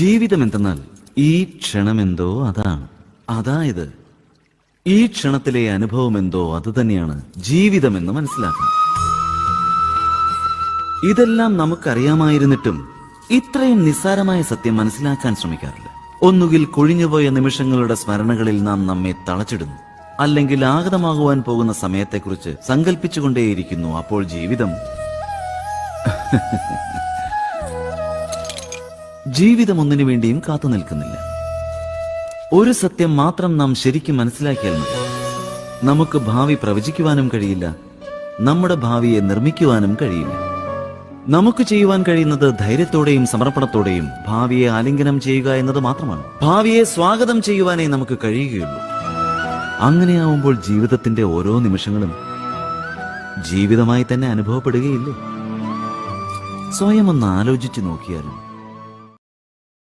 ജീവിതം എന്തെന്നാൽ ഈ ക്ഷണമെന്തോ അതാണ്. അതായത് ഈ ക്ഷണത്തിലെ അനുഭവം എന്തോ അതുതന്നെയാണ് ജീവിതമെന്ന് മനസ്സിലാക്കണം. ഇതെല്ലാം നമുക്കറിയാമായിരുന്നിട്ടും ഇത്രയും നിസ്സാരമായ സത്യം മനസ്സിലാക്കാൻ ശ്രമിക്കാറില്ല. ഒന്നുകിൽ കൊഴിഞ്ഞുപോയ നിമിഷങ്ങളുടെ സ്മരണകളിൽ നാം നമ്മെ തളച്ചിടുന്നു, അല്ലെങ്കിൽ ആഗതമാകുവാൻ പോകുന്ന സമയത്തെക്കുറിച്ച് സങ്കല്പിച്ചുകൊണ്ടേയിരിക്കുന്നു. അപ്പോൾ ജീവിതം ഒന്നിനു വേണ്ടിയും കാത്തു നിൽക്കുന്നില്ല. ഒരു സത്യം മാത്രം നാം ശരിക്കും മനസ്സിലാക്കിയാൽ മതി. നമുക്ക് ഭാവി പ്രവചിക്കുവാനും കഴിയില്ല, നമ്മുടെ ഭാവിയെ നിർമ്മിക്കുവാനും കഴിയില്ല. നമുക്ക് ചെയ്യുവാൻ കഴിയുന്നത് ധൈര്യത്തോടെയും സമർപ്പണത്തോടെയും ഭാവിയെ ആലിംഗനം ചെയ്യുക എന്നത് മാത്രമാണ്. ഭാവിയെ സ്വാഗതം ചെയ്യുവാനേ നമുക്ക് കഴിയുകയുള്ളൂ. അങ്ങനെയാവുമ്പോൾ ജീവിതത്തിന്റെ ഓരോ നിമിഷങ്ങളും ജീവിതമായി തന്നെ അനുഭവപ്പെടുകയില്ലേ? സ്വയം ഒന്ന് ആലോചിച്ചു നോക്കിയാലും